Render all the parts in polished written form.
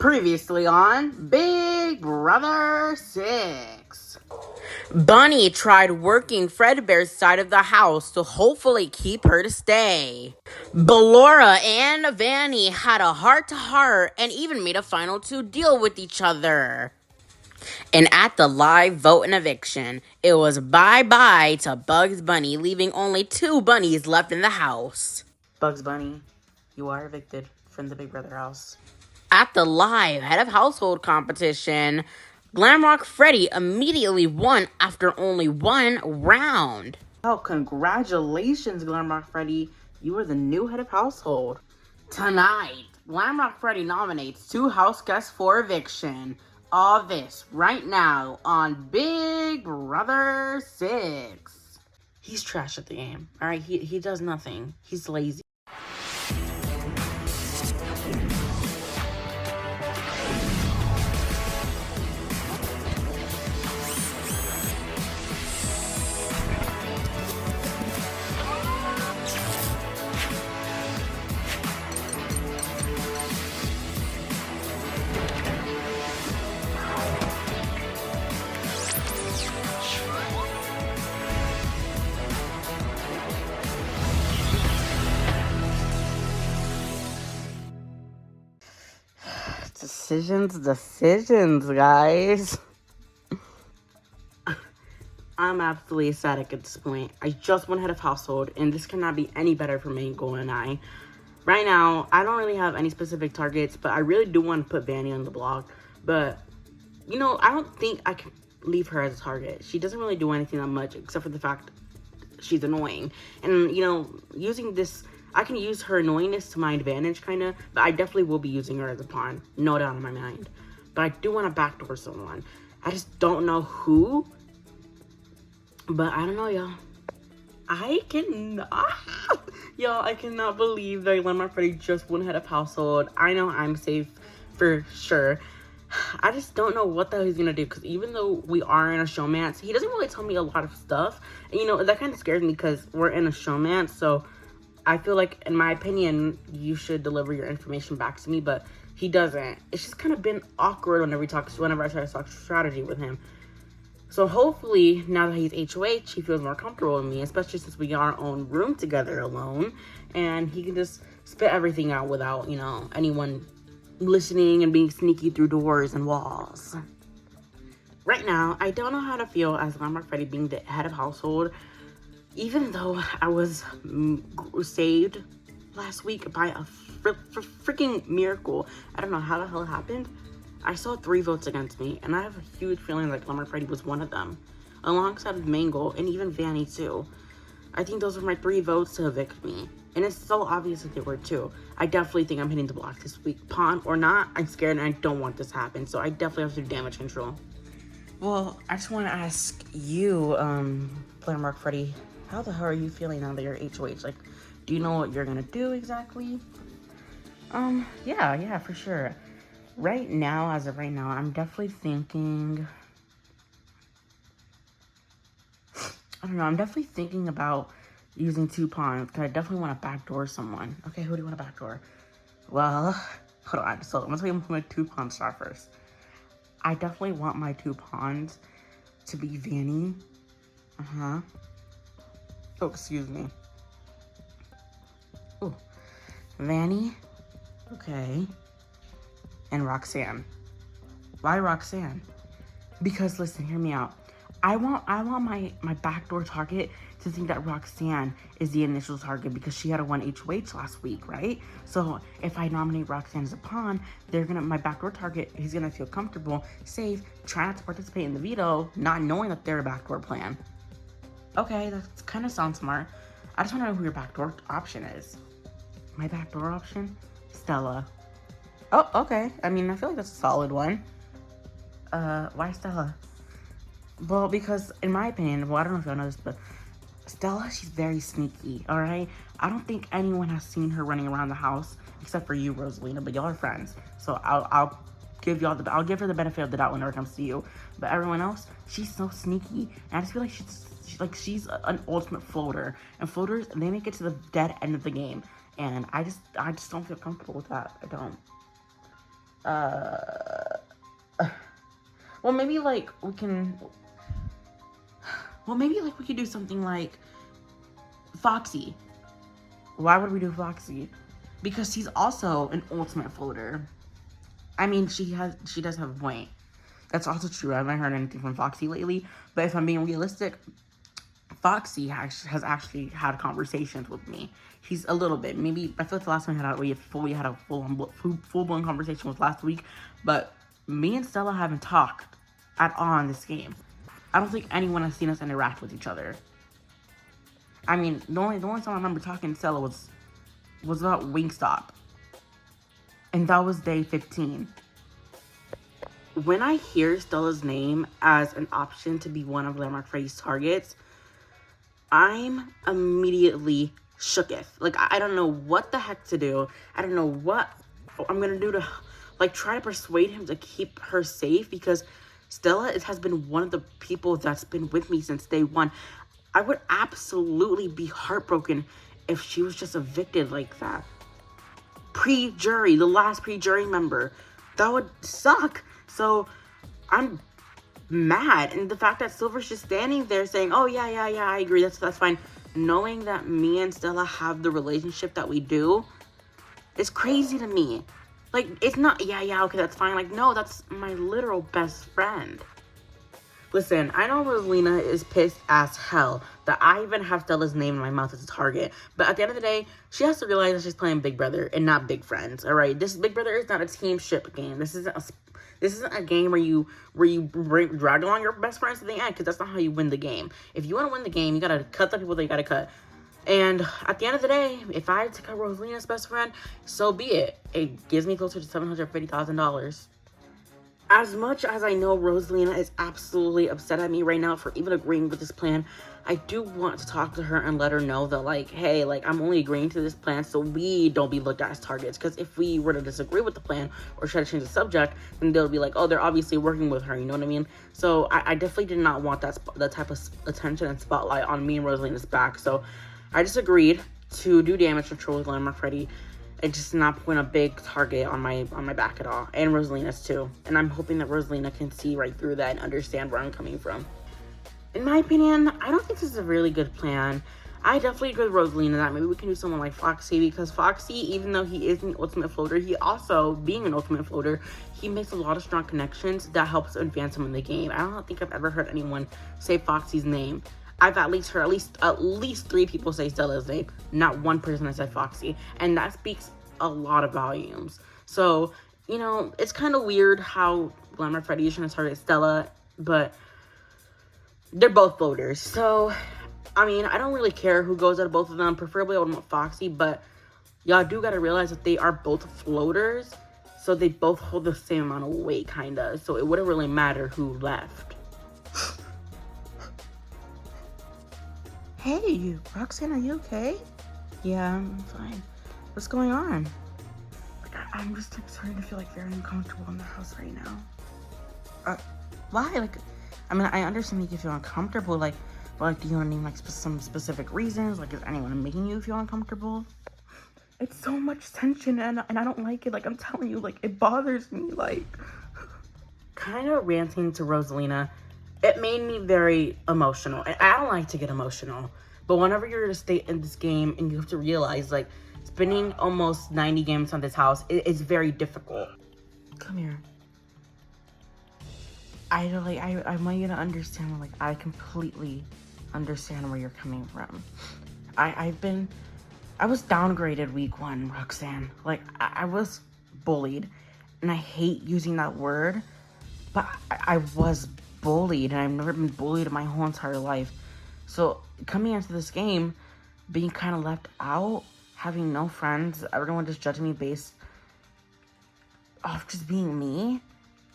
Previously on Big Brother 6. Bunny tried working Fredbear's side of the house to hopefully keep her to stay. Ballora and Vanny had a heart-to-heart and even made a final two deal with each other. And at the live vote and eviction, it was bye-bye to Bugs Bunny, leaving only 2 bunnies left in the house. Bugs Bunny, you are evicted from the Big Brother house. At the live head of household competition, Glamrock Freddy immediately won after only 1 round. Oh, congratulations, Glamrock Freddy. You are the new head of household. Tonight, Glamrock Freddy nominates 2 house guests for eviction. All this right now on Big Brother 6. He's trash at the game, alright? He does nothing. He's lazy. Decisions, guys. I'm absolutely ecstatic at this point. I just went head of household, and this cannot be any better for Mango and I. Right now, I don't really have any specific targets, but I really do want to put Vanny on the block. But, you know, I don't think I can leave her as a target. She doesn't really do anything that much, except for the fact she's annoying. And, you know, using this, I can use her annoyingness to my advantage, kind of, but I definitely will be using her as a pawn. No doubt in my mind. But I do want to backdoor someone. I just don't know who. But I don't know, y'all. I cannot believe that Glamrock Freddy just went head of household. I know I'm safe for sure. I just don't know what the hell he's gonna do, because even though we are in a showmance, he doesn't really tell me a lot of stuff. And, you know, that kind of scares me because we're in a showmance, so I feel like, in my opinion, you should deliver your information back to me, but he doesn't. It's just kind of been awkward whenever I try to talk strategy with him. So hopefully, now that he's HOH, he feels more comfortable with me, especially since we got our own room together alone, and he can just spit everything out without, you know, anyone listening and being sneaky through doors and walls. Right now, I don't know how to feel as Glamrock Freddy being the head of household, even though I was saved last week by a freaking miracle. I don't know how the hell it happened. I saw 3 votes against me, and I have a huge feeling that Glamrock Freddy was one of them, alongside Mango and even Vanny too. I think those were my 3 votes to evict me, and it's so obvious that they were too. I definitely think I'm hitting the block this week. Pawn or not, I'm scared and I don't want this to happen, so I definitely have to do damage control. Well, I just want to ask you, Glamrock Freddy, how the hell are you feeling now that you're HOH? Like, do you know what you're gonna do exactly? Yeah, for sure. Right now, as of right now, I'm definitely thinking, I don't know, I'm definitely thinking about using 2 pawns, because I definitely want to backdoor someone. Okay, who do you want to backdoor? Well, hold on, so I'm going to tell you who my 2 pawns are first. I definitely want my 2 pawns to be Vanny. Oh, excuse me. Oh, Vanny. Okay. And Roxanne. Why Roxanne? Because, listen, hear me out. I want my backdoor target to think that Roxanne is the initial target because she had a 1 HOH last week, right? So if I nominate Roxanne as a pawn, my backdoor target, he's gonna feel comfortable, safe, try not to participate in the veto, not knowing that they're a backdoor plan. Okay, that kind of sounds smart. I just want to know who your backdoor option is. My backdoor option? Stella. Oh, okay. I mean, I feel like that's a solid one. Why Stella? Well, because in my opinion, well, I don't know if y'all know this, but Stella, she's very sneaky, all right? I don't think anyone has seen her running around the house except for you, Rosalina, but y'all are friends. So I'll give her the benefit of the doubt whenever it comes to you. But everyone else, she's so sneaky, and I just feel like she's an ultimate floater. And floaters, they make it to the dead end of the game. And I just don't feel comfortable with that. I don't. Uh, well, maybe like we can. Well, maybe like we could do something like Foxy. Why would we do Foxy? Because he's also an ultimate floater. I mean, she does have a point. That's also true. I haven't heard anything from Foxy lately. But if I'm being realistic, Foxy has actually had conversations with me. He's a little bit. Maybe I feel like the last time we had a full blown conversation was last week. But me and Stella haven't talked at all in this game. I don't think anyone has seen us interact with each other. I mean, the only time I remember talking to Stella was about Wingstop, and that was day 15. When I hear Stella's name as an option to be one of Glamrock Freddy's targets, I'm immediately shooketh. Like, I don't know what the heck to do. I don't know what I'm gonna do to, like, try to persuade him to keep her safe, because Stella has been one of the people that's been with me since day one. I would absolutely be heartbroken if she was just evicted like that. Pre-jury, the last pre-jury member. That would suck. So, I'm mad. And the fact that Silver's just standing there saying, oh, yeah, I agree, that's fine. Knowing that me and Stella have the relationship that we do is crazy to me. Like, it's not, yeah, okay, that's fine. Like, no, that's my literal best friend. Listen, I know Rosalina is pissed as hell that I even have Stella's name in my mouth as a target. But at the end of the day, she has to realize that she's playing Big Brother and not Big Friends, alright? This Big Brother is not a teamship game. This isn't a game where you drag along your best friends to the end, because that's not how you win the game. If you want to win the game, you gotta cut the people that you gotta cut. And at the end of the day, if I had to cut Rosalina's best friend, so be it. It gives me closer to $750,000. As much as I know Rosalina is absolutely upset at me right now for even agreeing with this plan, I do want to talk to her and let her know that, like, hey, like, I'm only agreeing to this plan so we don't be looked at as targets. Because if we were to disagree with the plan or try to change the subject, then they'll be like, oh, they're obviously working with her, you know what I mean? So I definitely did not want that type of attention and spotlight on me and Rosalina's back. So I just agreed to do damage control with Glamrock Freddy and just not put a big target on my back at all. And Rosalina's too. And I'm hoping that Rosalina can see right through that and understand where I'm coming from. In my opinion, I don't think this is a really good plan. I definitely agree with Rosalina that maybe we can do someone like Foxy, because Foxy, even though he is an ultimate floater, he also, being an ultimate floater, he makes a lot of strong connections that helps advance him in the game. I don't think I've ever heard anyone say Foxy's name. I've at least heard at least 3 people say Stella's name. Not one person has said Foxy. And that speaks a lot of volumes. So, you know, it's kind of weird how Glamrock Freddy is trying to target Stella, but they're both floaters. So, I mean, I don't really care who goes out of both of them. Preferably I would want Foxy, but y'all do gotta realize that they are both floaters. So they both hold the same amount of weight, kinda. So it wouldn't really matter who left. Hey, Roxanne, are you okay? Yeah, I'm fine. What's going on? Like, I'm just like starting to feel like very uncomfortable in the house right now. Why? Like, I mean, I understand make you feel uncomfortable, like, but like, do you want to name like some specific reasons? Like, is anyone making you feel uncomfortable? It's so much tension, and I don't like it. Like, I'm telling you, like, it bothers me. Like, kind of ranting to Rosalina. It made me very emotional. And I don't like to get emotional. But whenever you're in a state in this game and you have to realize, like, spending almost 90 games on this house, it's very difficult. Come here. I want you to understand, like, I completely understand where you're coming from. I was downgraded week 1, Roxanne. Like, I was bullied. And I hate using that word. But I was bullied, and I've never been bullied in my whole entire life. So coming into this game, being kind of left out, having no friends, everyone just judging me based off just being me,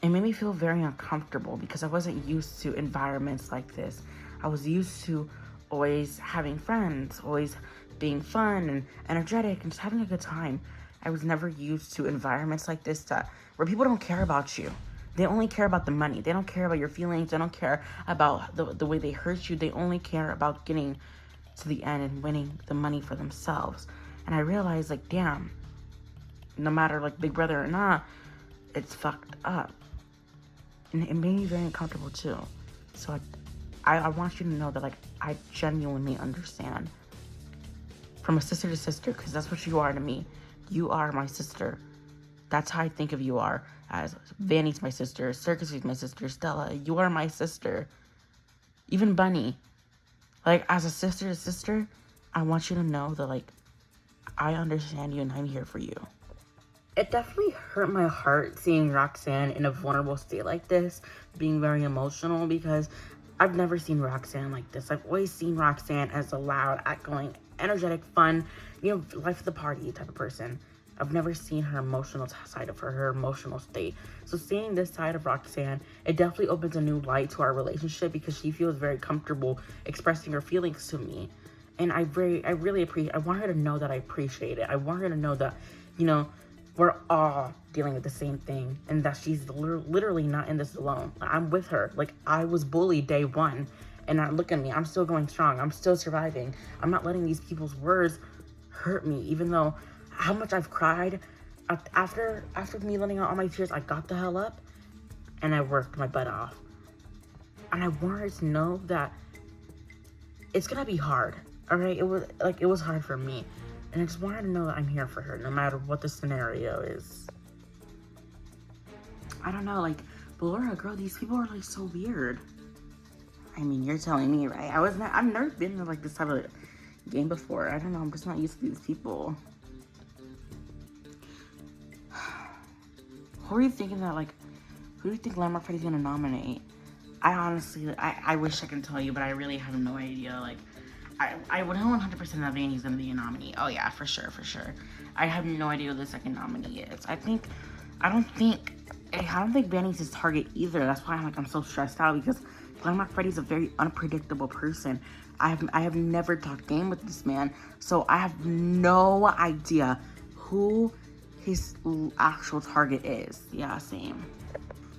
it made me feel very uncomfortable because I wasn't used to environments like this. I was used to always having friends, always being fun and energetic and just having a good time. I was never used to environments like this where people don't care about you. They only care about the money. They don't care about your feelings. They don't care about the way they hurt you. They only care about getting to the end and winning the money for themselves. And I realized, like, damn, no matter, like, Big Brother or not, it's fucked up. And it made me very uncomfortable too. So I want you to know that, like, I genuinely understand. From a sister to sister, because that's what you are to me. You are my sister. That's how I think of you are. As Vanny's my sister, Circus is my sister, Stella, you are my sister. Even Bunny. Like, as a sister to sister, I want you to know that, like, I understand you and I'm here for you. It definitely hurt my heart seeing Roxanne in a vulnerable state like this, being very emotional, because I've never seen Roxanne like this. I've always seen Roxanne as a loud, outgoing, energetic, fun, life of the party type of person. I've never seen her emotional side of her emotional state. So seeing this side of Roxanne, it definitely opens a new light to our relationship because she feels very comfortable expressing her feelings to me. And I really appreciate, I want her to know that I appreciate it. I want her to know that, we're all dealing with the same thing and that she's literally not in this alone. I'm with her. Like, I was bullied day one and now look at me. I'm still going strong. I'm still surviving. I'm not letting these people's words hurt me, even though how much I've cried. After me letting out all my tears, I got the hell up and I worked my butt off. And I want her to know that it's gonna be hard. All right, it was hard for me, and I just want her to know that I'm here for her, no matter what the scenario is. I don't know, like, but Laura, girl, these people are like so weird. I mean, you're telling me, right? I've never been in like this type of game before. I don't know, I'm just not used to these people. Who are you thinking that, like, who do you think Glamrock Freddy's gonna nominate? I honestly, I wish I could tell you, but I really have no idea. Like, I would know 100% that Vanny's gonna be a nominee. Oh yeah, for sure. I have no idea who the second nominee is. I don't think Vanny's his target either. That's why I'm so stressed out, because Glamrock Freddy's a very unpredictable person. I have never talked game with this man, so I have no idea who his actual target is. Yeah, same.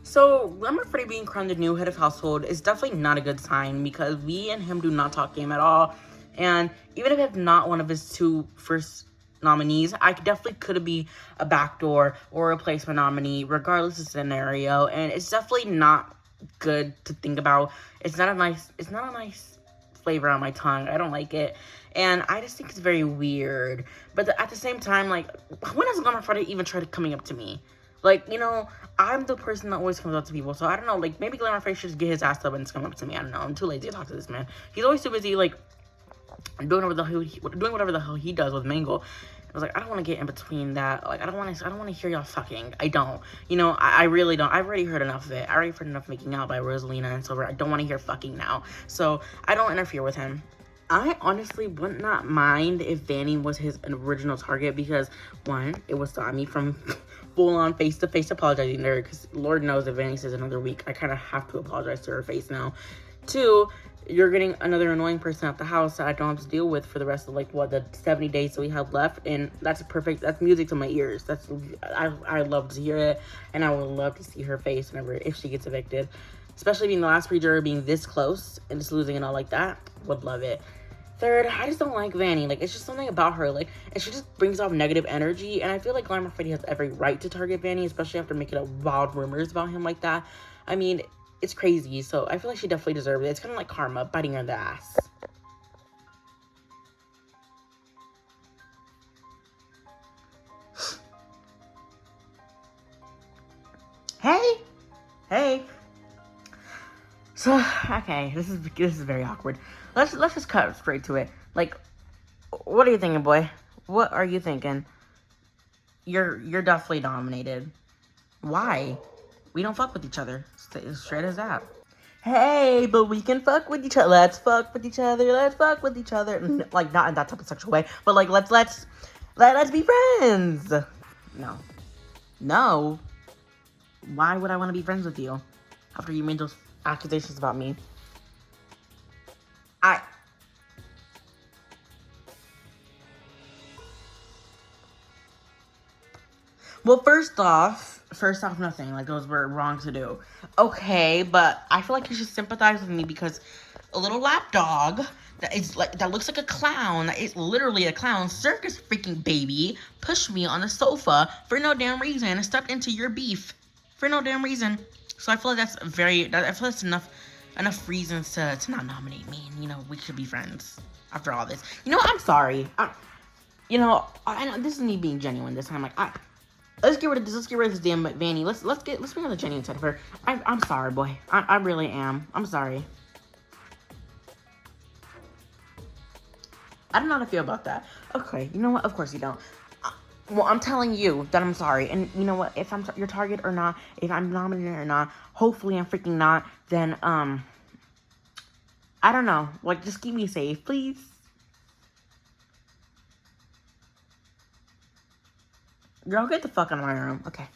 So, Glamrock Freddy being crowned the new head of household is definitely not a good sign, because we and him do not talk game at all. And even if I'm not one of his two first nominees, I definitely could be a backdoor or a replacement nominee, regardless of scenario. And it's definitely not good to think about. It's not a nice flavor on my tongue. I don't like it. And I just think it's very weird. But at the same time, like, when has Glamrock Freddy even tried coming up to me? Like, I'm the person that always comes up to people. So, I don't know. Like, maybe Glamrock Freddy should just get his ass up and come up to me. I don't know. I'm too lazy to talk to this man. He's always too busy, like, doing whatever the hell he does with Mangle. I was like, I don't want to get in between that. Like, I don't want to hear y'all fucking. I don't. I really don't. I've already heard enough of it. I already heard enough making out by Rosalina and Silver. I don't want to hear fucking now. So, I don't interfere with him. I honestly would not mind if Vanny was his original target, because, one, it would stop me from full-on face-to-face apologizing to her, because Lord knows if Vanny says another week, I kind of have to apologize to her face now. Two, you're getting another annoying person at the house that I don't have to deal with for the rest of, like, the 70 days that we have left, and that's music to my ears. I love to hear it, and I would love to see her face whenever, if she gets evicted. Especially being the last pre-juror, being this close, and just losing it all like that, would love it. Third, I just don't like Vanny. Like, it's just something about her. Like, and she just brings off negative energy. And I feel like Glamrock Freddy has every right to target Vanny, especially after making up wild rumors about him like that. I mean, it's crazy. So I feel like she definitely deserves it. It's kind of like karma, biting her in the ass. Hey. So, okay, this is very awkward. Let's just cut straight to it. Like, what are you thinking, boy? What are you thinking? You're definitely nominated. Why? We don't fuck with each other. Straight as that. Hey, but we can fuck with each other. Let's fuck with each other. Let's fuck with each other. Like, not in that type of sexual way, but like, let's be friends. No. Why would I want to be friends with you after you made those accusations about me? Well, first off, nothing. Like, those were wrong to do. Okay, but I feel like you should sympathize with me, because a little lap dog that looks like a clown, that is literally a clown, circus freaking baby, pushed me on the sofa for no damn reason and stepped into your beef. for no damn reason. So I feel like I feel that's enough reasons to not nominate me. And, we should be friends after all this. You know what? I'm sorry. I know this is me being genuine this time. Like, let's get rid of this. Let's get rid of this damn Vanny. Let's bring on the genuine side of her. I'm sorry, boy. I really am. I'm sorry. I don't know how to feel about that. Okay, you know what? Of course you don't. Well, I'm telling you that I'm sorry. And you know what? If I'm your target or not, if I'm nominated or not, hopefully I'm freaking not, then, I don't know. Like, just keep me safe, please. Girl, get the fuck out of my room. Okay.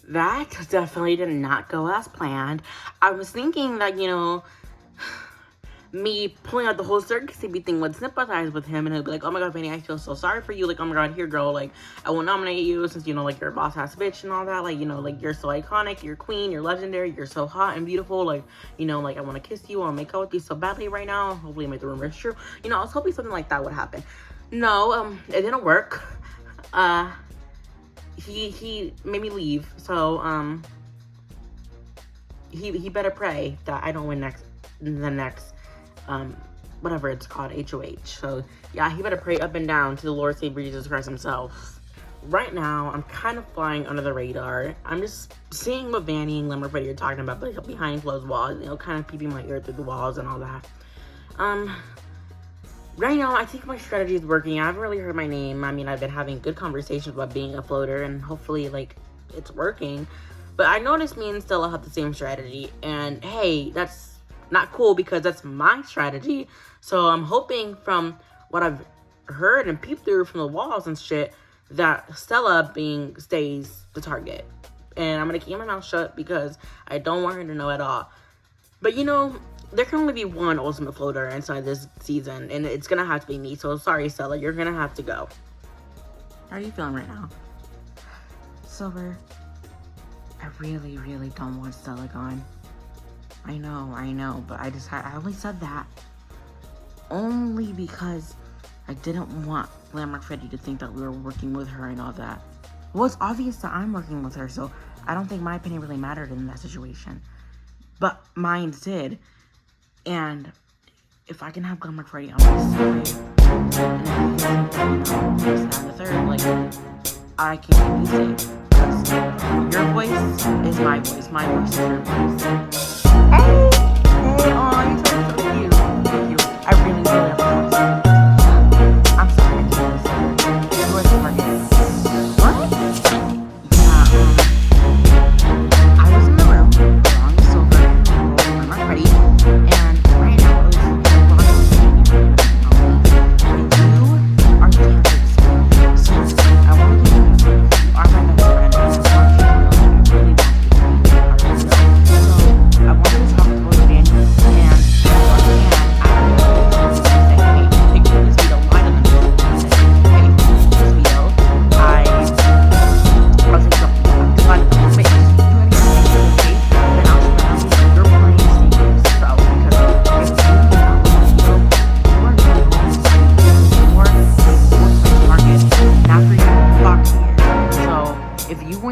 That definitely did not go as planned. I was thinking that, me pulling out the whole circus TV thing would sympathize with him, and he'd be like, oh my god, Vanny, I feel so sorry for you. Like, oh my god, here, girl, like, I will nominate you since, like, you're a boss-ass bitch and all that. Like, like, you're so iconic, you're queen, you're legendary, you're so hot and beautiful. Like, like, I want to kiss you, I want to make out with you so badly right now. Hopefully, make the rumors true. I was hoping something like that would happen. No, it didn't work. He made me leave, so, he better pray that I don't win the next whatever it's called, HOH. So, yeah, he better pray up and down to the Lord Savior Jesus Christ himself. Right now, I'm kind of flying under the radar. I'm just seeing what Vanny and Glamrock are talking about, but behind closed walls, kind of peeping my ear through the walls and all that. Right now, I think my strategy is working. I haven't really heard my name. I mean, I've been having good conversations about being a floater, and hopefully, like, it's working. But I noticed me and Stella have the same strategy, and hey, that's not cool because that's my strategy. So I'm hoping from what I've heard and peeped through from the walls and shit that Stella stays the target. And I'm gonna keep my mouth shut because I don't want her to know at all. But there can only be one ultimate floater inside this season, and it's gonna have to be me. So sorry, Stella, you're gonna have to go. How are you feeling right now? Silver, I really, really don't want Stella gone. I know, but I only said that only because I didn't want Glamrock Freddy to think that we were working with her and all that. Well, it's obvious that I'm working with her, so I don't think my opinion really mattered in that situation. But mine did. And if I can have Glamrock Freddy on my side, and if you think the third, like, I can keep you safe. Because your voice is my voice is your voice. Hey, you sound so cute. Thank you. I really appreciate it. I'm sorry, I can't listen. You were the target. What? Yeah, I was in the room along with Silver and I'm not ready. And right now, it was and you are the candidates. So I want to give you are my best friend. I want you to know that I really want I want to talk to Vanny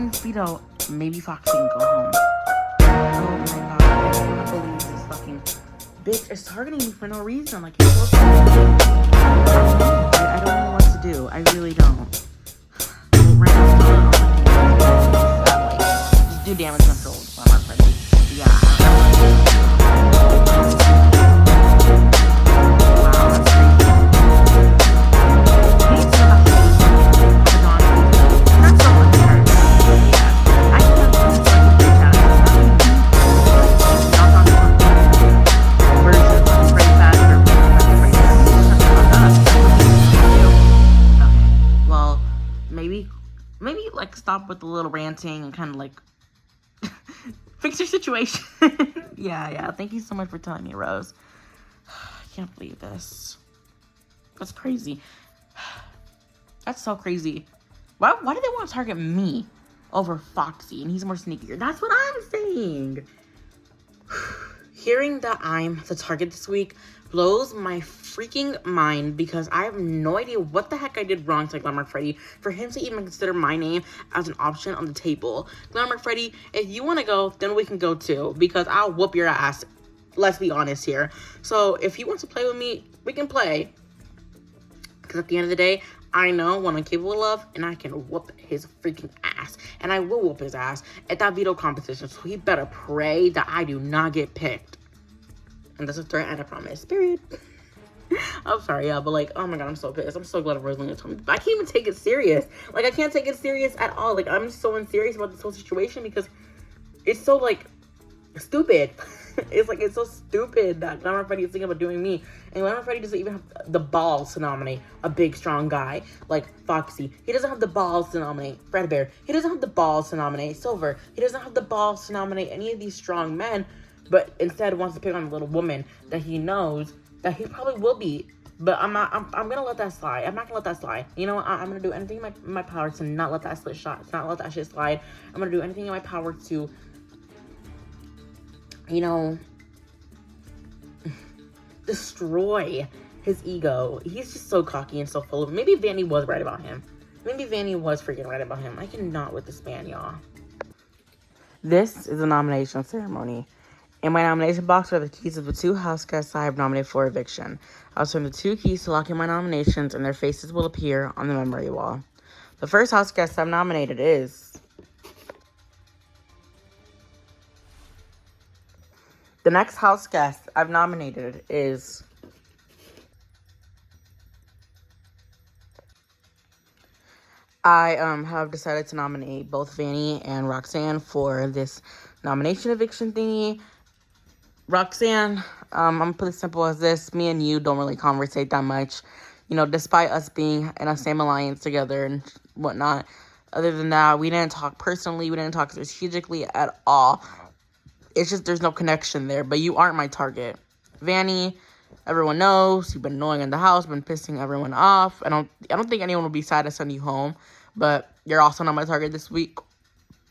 and Speedo, maybe Foxy can go home. Oh my god, I cannot believe this fucking bitch is targeting me for no reason. Like, it's so I don't know what to do. I really don't. Right now, just do damage control while I'm ready. Yeah. Maybe like stop with the little ranting and kind of like fix your situation. Yeah. Thank you so much for telling me, Rose. I can't believe this. That's crazy. That's so crazy. Why do they want to target me over Foxy and he's more sneakier? That's what I'm saying. Hearing that I'm the target this week blows my freaking mind because I have no idea what the heck I did wrong to Glamrock Freddy for him to even consider my name as an option on the table. Glamrock Freddy, if you want to go, then we can go too, because I'll whoop your ass. Let's be honest here. So if he wants to play with me, we can play. Because at the end of the day, I know what I'm capable of, and I can whoop his freaking ass. And I will whoop his ass at that veto competition, so he better pray that I do not get picked. And that's a threat and a promise. Period. I'm sorry, yeah, but like, oh my god, I'm so pissed. I'm so glad Rosalina told me. I can't even take it serious. Like, I can't take it serious at all. Like, I'm so unserious about this whole situation because it's so, like, stupid. It's so stupid that Glamrock Freddy is thinking about doing me. And Glamrock Freddy doesn't even have the balls to nominate a big, strong guy like Foxy. He doesn't have the balls to nominate Fred Bear. He doesn't have the balls to nominate Silver. He doesn't have the balls to nominate any of these strong men, but instead wants to pick on a little woman that he knows that he probably will beat. But I'm gonna let that slide. I'm not gonna let that slide. You know what? I'm gonna do anything in my power to not let that shit slide. I'm gonna do anything in my power to, you know, destroy his ego. He's just so cocky and so full of it. Maybe Vanny was right about him. Maybe Vanny was freaking right about him. I cannot with this man, y'all. This is a nomination ceremony. In my nomination box are the keys of the 2 house guests I have nominated for eviction. I'll turn the 2 keys to lock in my nominations, and their faces will appear on the memory wall. The first house guest I've nominated is... The next house guest I've nominated is... I have decided to nominate both Vanny and Roxanne for this nomination eviction thingy. Roxanne, I'm going to put it simple as this. Me and you don't really conversate that much. You know, despite us being in a same alliance together and whatnot. Other than that, we didn't talk personally. We didn't talk strategically at all. It's just there's no connection there. But you aren't my target. Vanny, everyone knows. You've been annoying in the house. Been pissing everyone off. I don't think anyone will be sad to send you home. But you're also not my target this week.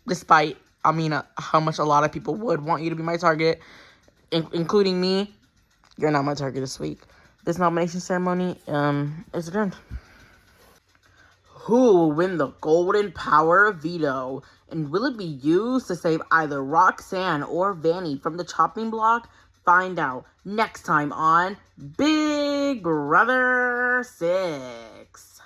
Despite, how much a lot of people would want you to be my target. Including me, you're not my target this week. This nomination ceremony is adjourned. Who will win the golden power veto? And will it be used to save either Roxanne or Vanny from the chopping block? Find out next time on Big Brother 6.